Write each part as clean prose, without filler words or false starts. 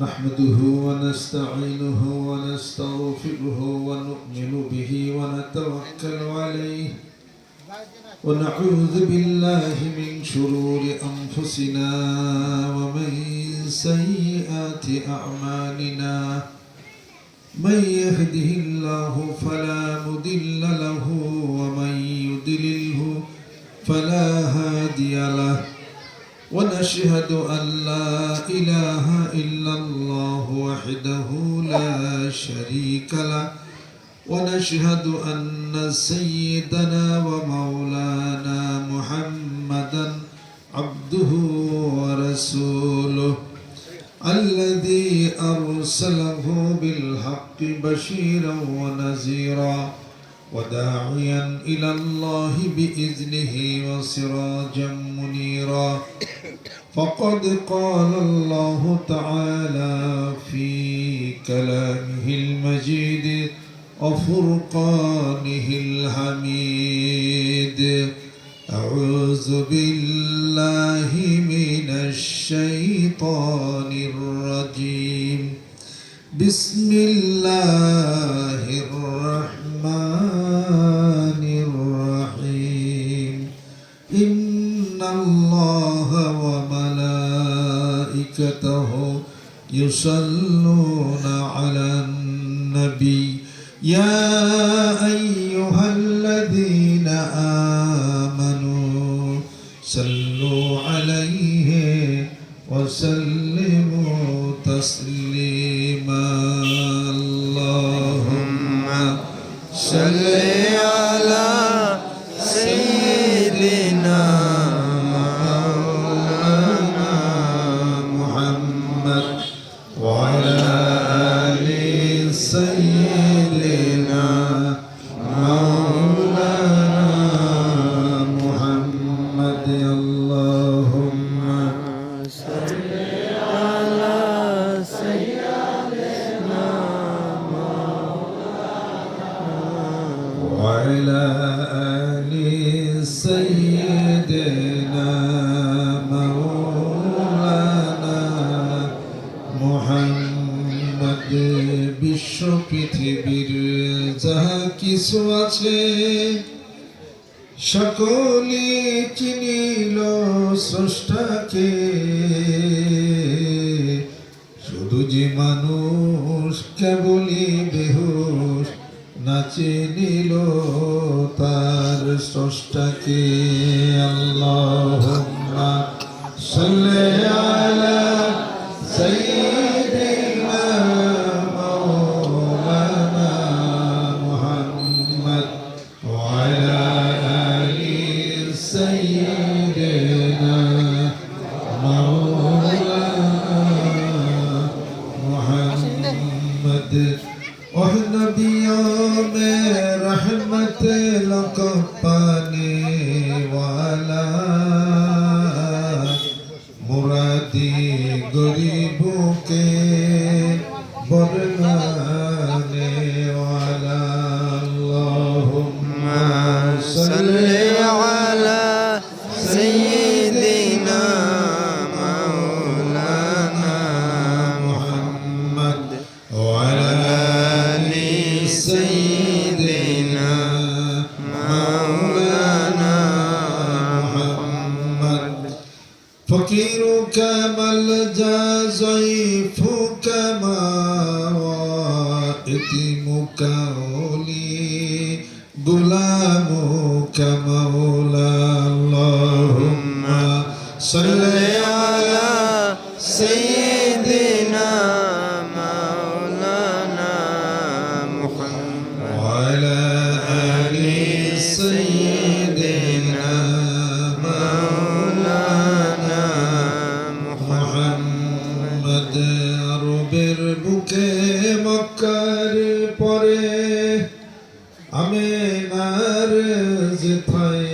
نحمده ونستعينه ونستغفره ونؤمن به ونتوكل عليه ونعوذ بالله من شرور أنفسنا ومن سيئات أعمالنا من يهده الله فلا مضل له ومن يضلله فلا هادي له ونشهد أن لا إله إلا الله وحده لا شريك له ونشهد أن سيدنا ومولانا محمدا عبده ورسوله الذي أرسله بالحق بشيرا ونذيرا وداعيا إلى الله بإذنه وسراجا منيرا فقد قال الله تعالى في كلامه المجيد وفرقانه الحميد أعوذ بالله من الشيطان الرجيم بسم الله الرحمن الرحيم إن الله وملائكته يصلون على النبي يا أيها الذين آمنوا صلوا عليه وسلموا تسليما اللهم صل على سيدنا مولانا محمد وعلى آل سيدنا مولانا محمد اللهم صل على سيدنا وعلى آل سيدنا مولانا محمد বিশ্ব পৃথিবীর যাহা কিছু আছে সকলে চিনিল স্রষ্টাকে শুধু যে মানুষ কেবলই বেহুশ না চিনিল তার স্রষ্টাকে আল্লাহুম্মা সাল্লি আলা সাইয়্যিদিনা মাওলানা মুহাম্মদ ওয়া আলা আলি সাইয়্যিদিনা মাওলানা মুহাম্মদ ओह नबियों में रहमत लको पाने वाला मुरादी गरीबों के बरमाने वाला अल्लाहुम्मा सल्ली अला सय्यिदिना मौलाना मुहम्मद वअला سيدنا مولانا محمد فقيرك ملجا ضعيفك يتيمك ولي غلامك مولا اللهم صل على سيدنا وعلى آل سيدنا مولانا محمد আরবের বুকে মক্কার পরে আমেনার যেথায়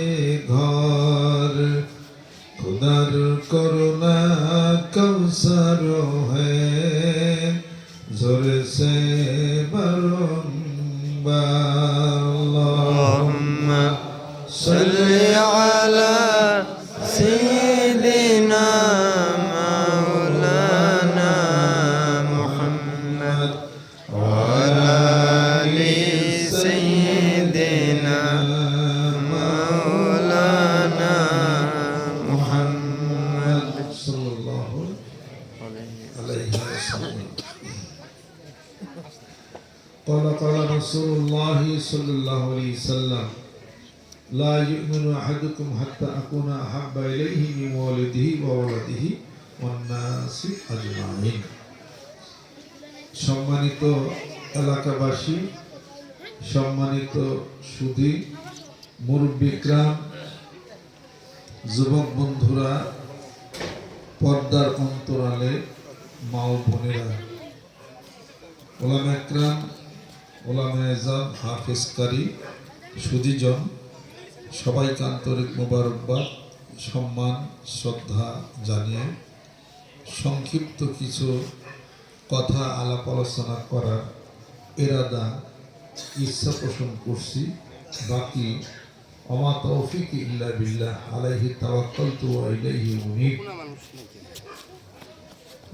ঘর খুদার করুণা কৌসর হ্যায় জোরে সে বারণ اللهم صل على سيدنا مولانا عليه وسلم قال رسول الله صلى الله عليه وسلم لا يؤمن أحدكم حتى أكون أحب إليه من والده وولده والناس أجمعين সম্মানিত এলাকাবাসী, সম্মানিত সুধী, মুরব্বিকরাম, যুবক বন্ধুরা, পর্দার অন্তরালে মা ও বোনেরা, ওলামা একরাম, ওলামা এজাম, হাফেজ কারি, সুধীজন, সবাইকে আন্তরিক মোবারকবাদ, সম্মান, শ্রদ্ধা জানিয়ে সংক্ষিপ্ত কিছু কথা আলাপ আলোচনা করার ইরাদা, ইচ্ছা পোষণ করছি। বাকি ওমা তৌফিক ইল্লা বিল্লাহ আলাইহি তাওয়াক্কালতু ওয়া ইলাইহি উনীব।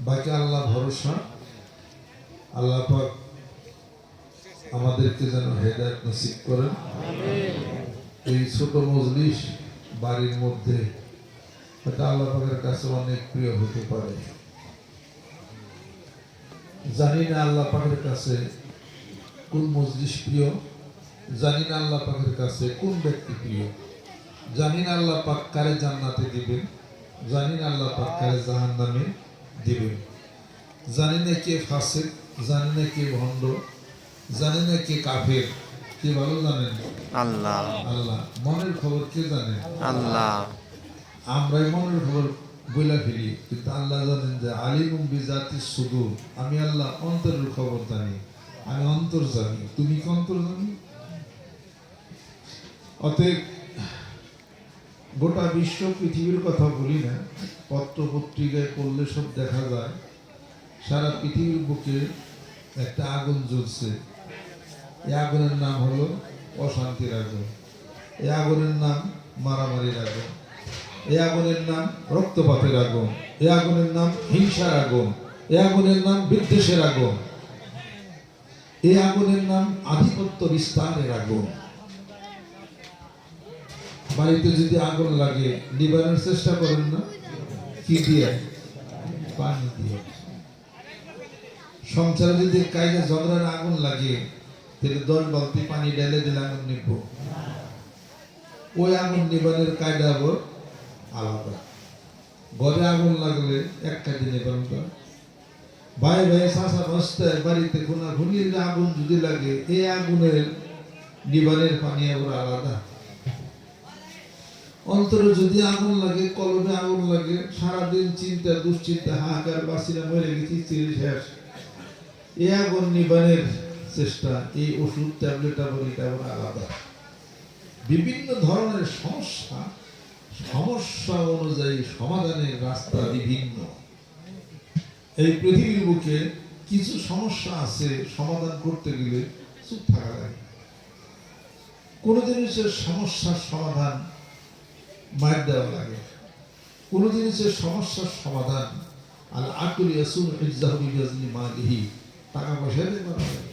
বাকি আল্লাহ ভরসা। আল্লাহ পাক আমাদেরকে যেন হেদায়েত নসিব করেন। এই ছোট মজলিস বাড়ির মধ্যে এটা আল্লাহ পাকের কাছে অনেক প্রিয় হতে পারে। জানি না আল্লাহ পাকের কাছে কোন মজলিস প্রিয়, জানি না আল্লাহ পাকের কাছে কোন ব্যক্তি প্রিয়, জানি না আল্লাহ পাক কারে জান্নাতে দিবেন, জানি না আল্লাহ পাক কারে জাহান্নামে দিবেন, জানি না কে ফাসিক, জানি না কে ভণ্ড, জানি না কে কাফের। কে ভালো জানেন? আল্লাহ। আল্লাহ। মনের খবর কে জানেন? আল্লাহ। আমরাই মনের খবর বইলা ফেলি, কিন্তু আল্লাহ জানেন যে আলিমুম বিজাতিস সুদূর, আমি আল্লাহ অন্তরের খবর জানি, আমি অন্তর জানি। তুমি কি অন্তর জানি? অতএব গোটা বিশ্ব পৃথিবীর কথা বলি না, পত্র পত্রিকায় পড়লে সব দেখা যায় সারা পৃথিবীর বুকে একটা আগুন জ্বলছে। এই আগুনের নাম হলো অশান্তির আগুন, এই আগুনের নাম মারামারির আগুন, এই আগুনের নাম রক্তপাতের আগুন, এই আগুনের নাম হিংসার আগুন, এই আগুনের নাম বিদ্বেষের আগুন, এই আগুনের নাম আধিপত্য বিস্তারের আগুন। বাড়িতে যদি আগুন লাগে নিবারণের চেষ্টা করেন না, কি দিয়ে? পানি দিয়ে। সংসারে যদি কাজে ঝগড়ার আগুন লাগে তাহলে 10 বালতি পানি ঢেলে দিলে আগুন নিব? ওই আগুন নিবানের কায়দা আবার আলাদা। ঘরে আগুন লাগলে এক কাজে নিবারণ করে। ভাই ভাই চাষা বস্তায় বাড়িতে কোনা ঘুরিয়ে আগুন যদি লাগে, এই আগুনের নিবানের পানি আবার আলাদা। অন্তরে যদি আগুন লাগে, কলমে আগুন লাগে, সারাদিন চিন্তা দুশ্চিন্তা, হাহাকার, বাসিনা মরে গেছি, চিড়ি শেষ, এই আগুন নিবানের চেষ্টা, এই ওষুধ ট্যাবলেট আবার এটা আবার আলাদা। বিভিন্ন ধরনের সমস্যা, সমস্যা অনুযায়ী সমাধানের রাস্তা বিভিন্ন। এই পৃথিবীর বুকে কিছু সমস্যা আছে, সমাধান করতে গেলে চুপ থাকা লাগে। কোন জিনিসের সমস্যার সমাধান মার দেওয়া লাগে, কোন জিনিসের সমস্যার সমাধান আল আকুল ইয়াসুন ইজ্জাহু বিজাজলি মালিহি, টাকা পয়সা দিয়ে করা লাগে।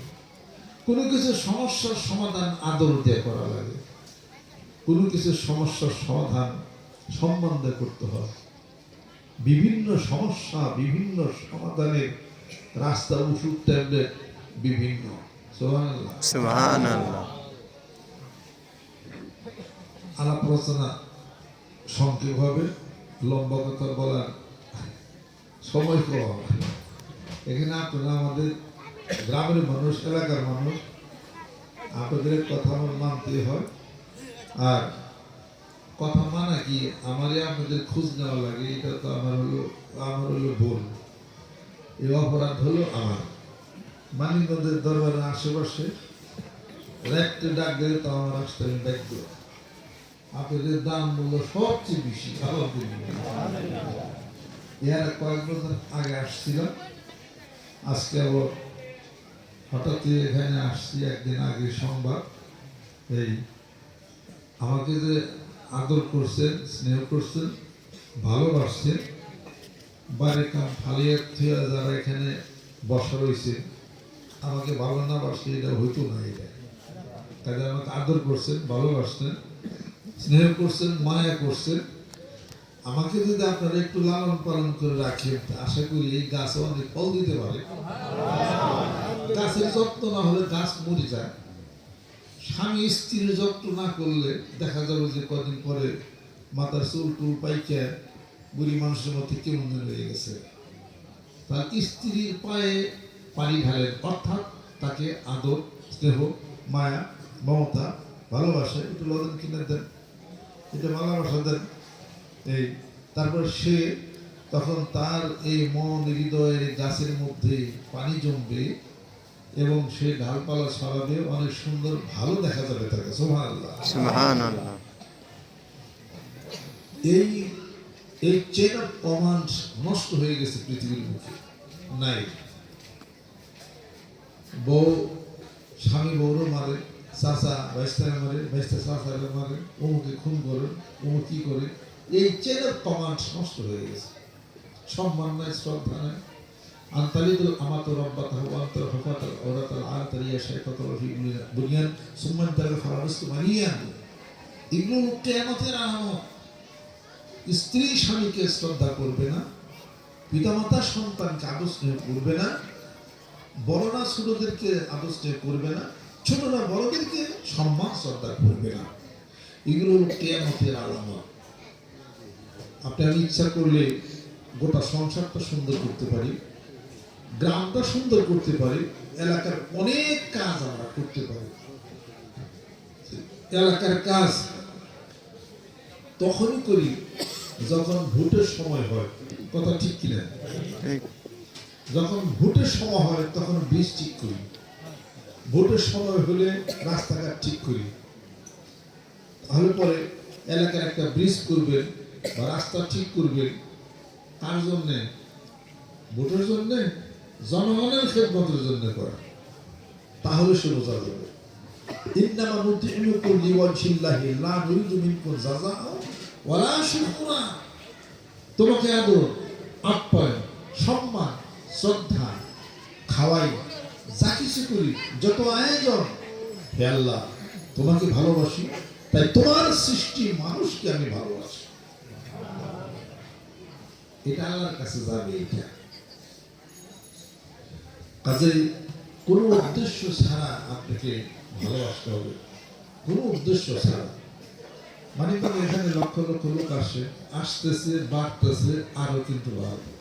কোনো কিছু সমস্যার সমাধান আদর দিয়ে করা লাগে, কোনো কিছু সমস্যার সমাধান সম্মান দিয়ে করতে হয়। বিভিন্ন সমস্যা, বিভিন্ন সমাধানের রাস্তা, ওষুধ ট্যাবলেট বিভিন্ন। সুবহানাল্লাহ, সুবহানাল্লাহ। আলাপ আলোচনা সংক্ষেপভাবে, লম্বা কথা বলার সময় কম। এখানে আপনারা আমাদের গ্রামের মানুষ, এলাকার মানুষ, আপনাদের কথা আমার মানতে হয়। আর কথা মানা কি আমারই আপনাদের খোঁজ নেওয়া লাগে, এটা তো আমার হলো ভুল। এই অপরাধ হলো আমার। মানিকগঞ্জের দরবারের আশেপাশে রাত্রে ডাক দিলে তো আমার আসতে আমি ব্যক্ত। আপনাদের দাম মূল্য সবচেয়ে বেশি। এর কয়েক বছর আগে আসছিলাম, আজকে আবার হঠাৎ এখানে আসছি। একদিন আগে সংবাদ, এই আমাকে যে আদর করছেন, স্নেহ করছেন, ভালোবাসছেন, বাড়ির কাম ফালিয়ে থুয়া যারা এখানে বসা রয়েছে, আমাকে ভালো না বাসলে এটা হইতো না। এটা তাদের আমাকে আদর করছেন, ভালোবাসছেন, স্নেহ করছেন, মায়া করছেন, আমাকে যদি আপনারা একটু লালন পালন করে রাখেন, আশা করি এই গাছ অনেক ফল দিতে পারে। গাছের যত্ন না হলে গাছ মরে যায়। স্বামী স্ত্রীর যত্ন না করলে দেখা যাবে যে কদিন পরে মাথার চুল টুল পাইকে বুড়ি মানুষের মধ্যে কেমন হয়ে গেছে। তার স্ত্রীর পায়ে পানি ঢালেন, অর্থাৎ তাকে আদর, স্নেহ, মায়া, মমতা, ভালোবাসা একটু লদেন কিনে দেন, এটা ভালোবাসা দেন। এই তারপর সে তখন তার এই মন হৃদয়ের গাছের মধ্যে পানি জমবে এবং সে ডালপালা ছড়াবে, অনেক সুন্দর ভালো দেখা যাবে তাকে। সুবহানাল্লাহ, সুবহানাল্লাহ। এই এই চেন অফ কমান্ড নষ্ট হয়ে গেছে পৃথিবীর মুখে, নাই। বউ স্বামী বউরও মারে, চাচা বাইস্তারে মারে, বাইস্তা চাচারে মারে, অমুকে খুন করে, অমুক কি করে। এই চেন অফ কমান্ড নষ্ট হয়ে গেছে। সম্মান নাই, শ্রদ্ধা নাই। আন্তালিদুল আমাতু রাব্বাতাহু আনতাল হুফাতাল আওরাতাল আনতারিয়া শাইতাতুল ফি বুনিয়ান সুম্মান তাল ফারাসতু মানিয়ান। এগুলো কিয়ামতের আলামত। স্ত্রী স্বামীকে শ্রদ্ধা করবে না, পিতামাতা সন্তানকে আদর স্নেহ করবে না, বড়রা ছোটদেরকে আদর স্নেহ করবে না, ছোটরা বড়দেরকে সম্মান শ্রদ্ধা করবে না। এগুলো কিয়ামতের আলামত। আপনি আমি ইচ্ছা করলে গোটা সংসারটা সুন্দর করতে পারি, গ্রামটা সুন্দর করতে পারি, এলাকার অনেক কাজ আমরা করতে পারি। এলাকার কাজ তখনই করি যখন ভোটের সময় হয়, কথা ঠিক কিনা? যখন ভোটের সময় হয় তখন ব্রিজ ঠিক করি, ভোটের সময় হলে রাস্তাঘাট ঠিক করি। তাহলে পরে এলাকার একটা ব্রিজ করবেন বা রাস্তা ঠিক করবেন, কার জন্যে? ভোটের জন্যে, জনগণের খেদমতের জন্য করা। তাহলে সে বোঝা যাবে। ইন্নামা নুতি'মুকুম লিওয়াজহিল্লাহি লা নুরিদু মিনকুম জাযাআ ওয়ালা শুকুরা। তোমাকে আদর, আপ্যায়ন, সম্মান, শ্রদ্ধা, খাওয়াই, যা কিছু করি, যত আয়োজন, হে আল্লাহ তোমাকে ভালোবাসি, তাই তোমার সৃষ্টি মানুষকে আমি ভালোবাসি। এটা আল্লাহর কাছে যাবে। এটা কাজেই কোনো উদ্দেশ্য ছাড়া আপনাকে ভালোবাসতে হবে, কোনো উদ্দেশ্য ছাড়া। মানে এখানে লক্ষ লক্ষ লোক আসতেছে, বাড়তেছে, আরো কিন্তু বাড়বে,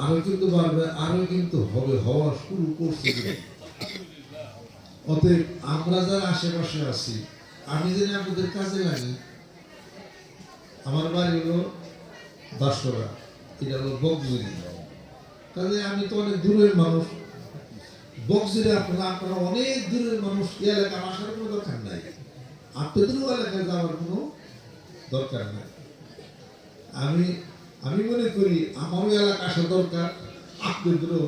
আরো কিন্তু বাড়বে, আরো কিন্তু হবে, হওয়া শুরু করছে। অতএব আমরা যারা আশেপাশে আছি, আমি যদি আপনাদের কাজে লাগি, আমার বাড়ি হলো দাসরা, এটা হলো বকজুরি। কাজে আমি তো অনেক দূরের মানুষ, বকজুরি আপনারা অনেক দূরের মানুষ, এই এলাকায় আসার কোনো দরকার নাই, আপনাদেরও এলাকায় যাওয়ার কোনো দরকার নাই। আমি মনে করি আমারও এলাকা আসা দরকার, আপনাদেরও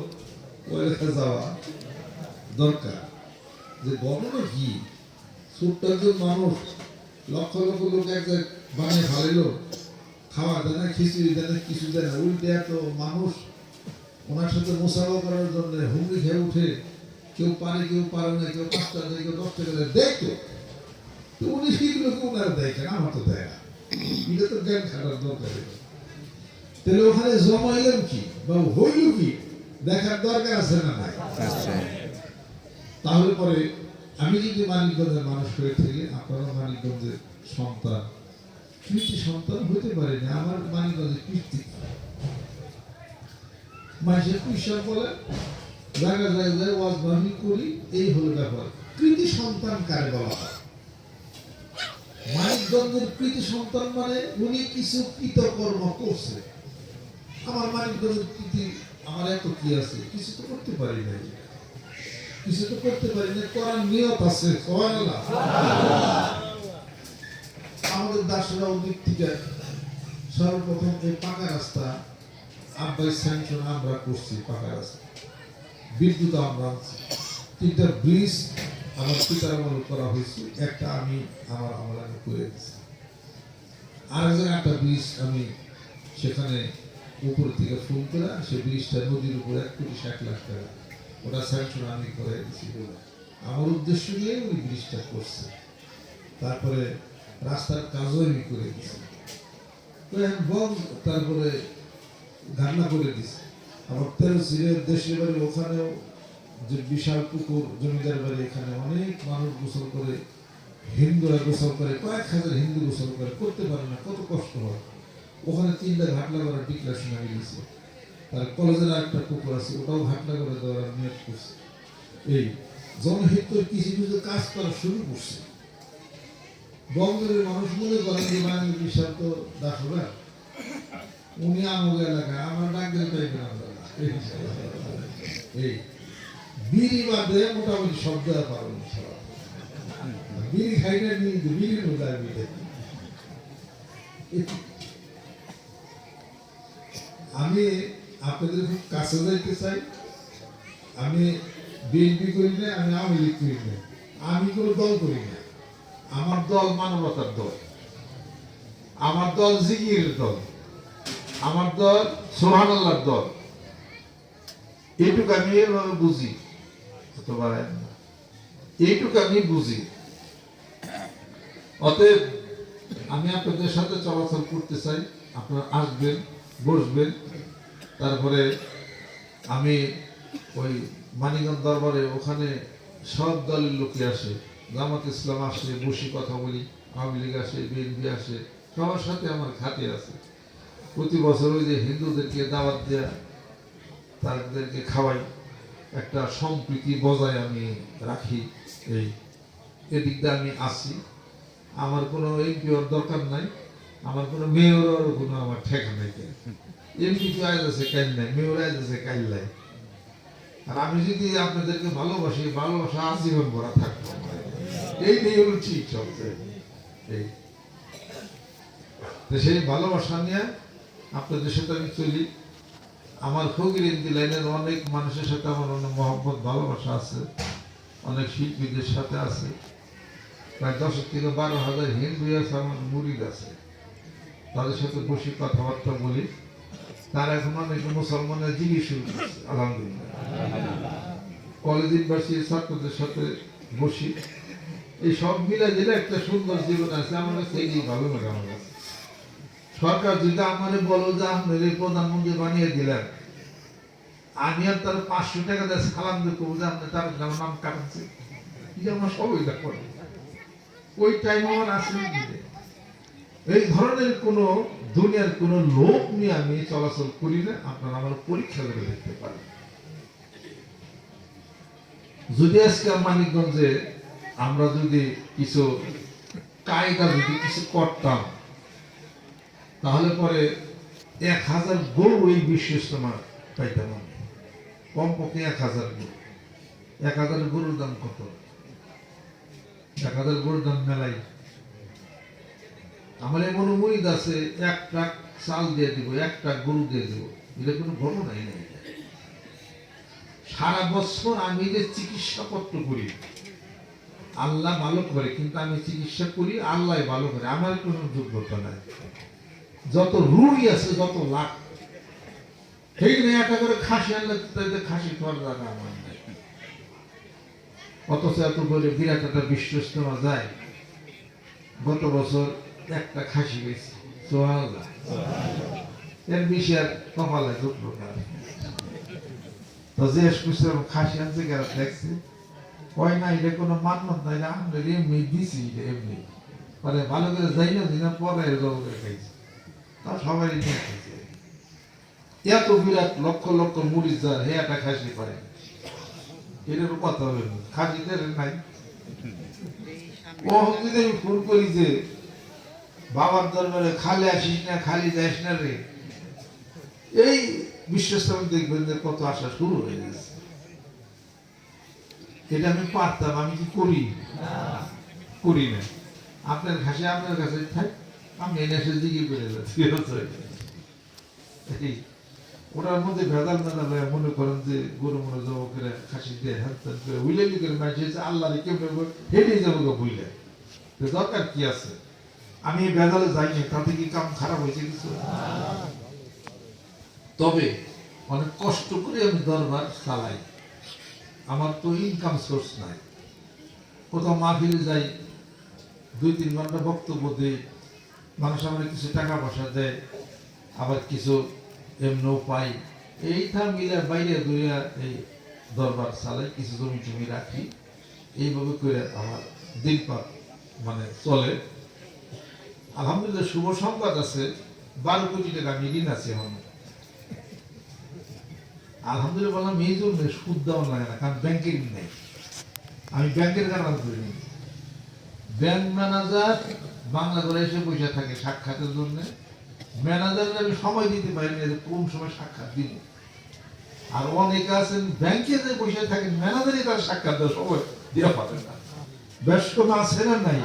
ওই এলাকায় যাওয়া দরকার। যে গণনা কি, ছোট্ট একজন মানুষ লক্ষ লক্ষ লোক এক জায়গায় বানিয়ে ফেলাইলো, খাওয়া দেয় না, খিচুড়ি দেয় না, কিছু দেয় না, উল্টে এত মানুষ ওনার সাথে মোসাফা করার জন্য হুমড়ি খেয়ে উঠে, কেউ পারে কেউ পারে না, কেউ 5 টাকা দেয়, কেউ 10 টাকা দেয়, দেখতো তো উনি সেইগুলোকে ওনারা দেখেন, আমার তো দেয় না। এটা তো জ্ঞান খাটার দরকার। তাহলে ওখানে জমাইলেন কি বা হইল কি দেখার দরকার আছে না নাই? তাহলে পরে আমি যদি মানিকগঞ্জের মানুষ হয়ে থেকে, আপনারা মানিকগঞ্জের সন্তান, কৃতি সন্তান হইতে পারে না, আমার মানিকগঞ্জের কীর্তি মানুষের কৃষক বলে, জায়গা জায়গায় ওয়াজ মাহফিল করি, এই হলো ব্যাপার। কৃতি সন্তান কারে বলা হয়? মানিকগঞ্জের কৃতি সন্তান মানে উনি কিছু কৃতকর্ম করছে। আমার মানিকগঞ্জের কৃতি, আমার এত কি আছে, কিছু তো করতে পারি না, কিছু তো করতে পারি না, করার নিয়ত আছে। সুবহানাল্লাহ। আমাদের দাসরাও দিক থেকে সর্বপ্রথম এই পাকা রাস্তা আব্বাই স্যাংশন আমরা করছি, পাকা রাস্তা, বিদ্যুৎ আমরা আনছি, 3টা ব্রিজ আমার পিতার আমল করা হয়েছে, একটা আমি আমার আমলে করে দিচ্ছি, আর একটা ব্রিজ আমি সেখানে উপর থেকে ফোন করে, সে ব্রিজটা নদীর উপর 1,60,00,000 টাকা, ওটা স্যাংশন আমি করে দিচ্ছি। আমার উদ্দেশ্য নিয়ে উনি ব্রিজটা করছে। তারপরে রাস্তার কাজও আমি করে দিচ্ছি। তো বল তারপরে ঘাটনা করে দিছে। আবার তেরো সিরের দেশের বাড়ি ওখানেও যে বিশাল পুকুর জমিদার বাড়ি, এখানে অনেক মানুষ গোসল করে, হিন্দুরা গোসল করে, কয়েক হাজার হিন্দু গোসল করে, করতে পারে না, কত কষ্ট হয়। ওখানে 3টা ঘাটলা করা ডিক্লারেশন হয়ে গেছে। তার কলেজের একটা পুকুর আছে, ওটাও ঘাটলা করে দেওয়ার নিয়োগ করছে। এই জনহিত কিছু কিছু কাজ করা শুরু করছে। বঙ্গের মানুষ মনে করেন যে বাঙালি বিশাল তো ডাকবে, উনি আমাকে এলাকায় আমার ডাকলে পাইবেন। এই বিড়ি বাদে মোটামুটি সব দেওয়া পারবেন। বিড়ি খাই না, বিড়ি নোদায় বিড়ি। আমি আপনাদের খুব কাছে যাইতে চাই। আমি বিএনপি করি না, আমি আওয়ামী লীগ করি না, আমি কোনো দল করি না। আমার দল মানবতার দল, আমার দল জিকিরের দল, আমার দল সুবহানাল্লাহর দল। এইটুকু আমি এভাবে বুঝি, এইটুকু আমি বুঝি। অতএব আমি আপনাদের সাথে চলাচল করতে চাই, আপনারা আসবেন, বসবেন। তারপরে আমি ওই মানিকগঞ্জ দরবারে ওখানে সব দলের লোকই আসে, জামাত ইসলাম আসে, বসি কথা বলি, আওয়ামী লীগ আসে, বিএনপি আসে, সবার সাথে আমার খাতির আছে। প্রতি বছর ওই যে হিন্দুদেরকে দাওয়াত দেয়া, তাদেরকে খাওয়াই, একটা সম্প্রীতি বজায় আমি রাখি। এই এদিক দিয়ে আমি আসি। আমার কোনো এমপিওর দরকার নাই, আমার কোনো মেয়রেরও কোনো আমার ঠেকা নাই। এমপি তো আজ আছে কাইল নাই, মেয়র আজ আছে কাইল নাই। আর আমি যদি আপনাদেরকে ভালোবাসি, ভালোবাসা আজীবন ভরা থাকবো। এই নিয়ে হলো ঠিক সবচেয়ে। এই সেই ভালোবাসা নিয়ে আপনাদের সাথে আমি চলি। আমার ফকির লাইনের অনেক মানুষের সাথে আমার অনেক মহব্বত ভালোবাসা আছে, অনেক শিল্পীদের সাথে আছে। প্রায় 10 থেকে 12,000 হিন্দু আছে, আমার মুরিদ আছে। তাদের সাথে বসে কথাবার্তা বলি। তারা এখন অনেক মুসলমানের জিনিস শুরু করছে, আলহামদুলিল্লাহ। কলেজ ইউনিভার্সিটির ছাত্রদের সাথে বসি। এই সব মিলে দিলে একটা সুন্দর জীবন আছে। আমার কাছে এই ভালো লাগে। আমার কাছে সরকার যদি আমারে বলো যে আপনার এই প্রধানমন্ত্রী বানিয়ে দিলেন, আমি আর তার 500 টাকা দিয়ে সালাম দেবো যে আপনি তার নাম কাটছে, আমার সবই করে। ওই টাইম আমার আসলে এই ধরনের কোন দুনিয়ার কোন লোক নিয়ে আমি চলাচল করি না। আপনারা আমার পরীক্ষা করে দেখতে পারেন। যদি আজকে মানিকগঞ্জে আমরা যদি কিছু কায়দা যদি কিছু করতাম, তাহলে পরে 1000 গরু এই বিশ্ব ইজতেমা পাইতাম। কমপক্ষে 1000 গরু। 1000 গরুর দাম কত? 1000 গরুর দাম মেলাই। আমার এমন মুরিদ আছে, 1 ট্রাক চাল দিয়ে দিব, 1 ট্রাক গরু দিয়ে দিব। এটা কোনো ঘটনাই নাই। সারা বছর আমি যে চিকিৎসা পত্র করি, আল্লাহ ভালো করে, কিন্তু আমি চিকিৎসা করি, আল্লাহ ভালো করে। আমার কোনো যোগ্যতা নাই। যত রুগী আছে, যত লাখ, ঠিক নেই একটা করে খাসি আনলে তাদের খাসি খাওয়ার জায়গা আমার নাই। অথচ এত বলে বিরাট একটা বিশ্ব ইজতেমা যায়। গত বছর একটা খাসি গেছি, সুবহানাল্লাহ। এর বেশি আর কপালে ঢুকলো না। তো যে খাসি আনছে গেলে দেখছি, কয় না এটা কোনো মান্যত নাই, আমরা এমনি দিছি, এমনি পরে ভালো করে যাই না দিন পরে খাইছি। তা সবাই নিয়ে খাইছে। এত বিরাট লক্ষ লক্ষ মুড়ি যার হে একটা খাসি পায়, এটার কথা হবে খাসিদের নাই। ও যদি আমি ফোন করি যে বাবার দরবারে খালি আসিস না, খালি যাইস না রে, এই বিশ্বস্থান দেখবেন যে কত আশা শুরু হয়ে গেছে। এটা আমি পারতাম, আমি কি করি? করি না। আপনার খাসি আপনার কাছে থাক, আমি এনে এসে জিজ্ঞেস করে যাচ্ছি। ওটার মধ্যে ভেদাল মেদাল মনে করেন যে গরু মনে জব করে খাসি দিয়ে হাত করে উইলেলি করে মাঝে আল্লাহ কেমন হেঁটে যাবো বুঝলে, দরকার কি আছে? আমি ভেদালে যাইনি, তাতে কি কাম খারাপ হয়েছে কিছু? তবে অনেক কষ্ট করে আমি দরবার চালাই। আমার তো ইনকাম সোর্স নাই। কোথাও মাহফিলে যাই, 2-3 ঘন্টা বক্তব্য দিই, মানুষ আমরা কিছু টাকা পয়সা দেয়, আবার কিছু এমনিও পাই, এইটা মিলে বাইরে দইয়া এই দরবার চালাই, কিছু জমি টমি রাখি, এইভাবে করে আমার দিন পার মানে চলে। আলহামদুলিল্লাহ শুভ সংবাদ আছে, 12 কোটি টাকা আমি ঋণ আছে এখন। আলহামদুলিল্লাহ বললাম এই জন্য সুদ দেওয়া লাগে না, কারণ ব্যাংকের নেই, আমি ব্যাংকের কারণ করিনি। ব্যাংক ম্যানেজার বাংলাদেশে এসে বসে থাকে সাক্ষাতের জন্য, ম্যানেজারকে আমি সময় দিতে পারি না কোন সময় সাক্ষাৎ দিব। আর অনেকে আছেন ব্যাংকে যে বসে থাকেন, ম্যানেজারই তার সাক্ষাৎ দেওয়ার সময় দেওয়া পাবেন না। বেশ কম আছে না নাই?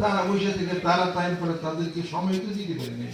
তারা বসে থেকে তারা টাইম করে, তাদেরকে সময় তো দিতে পারি না।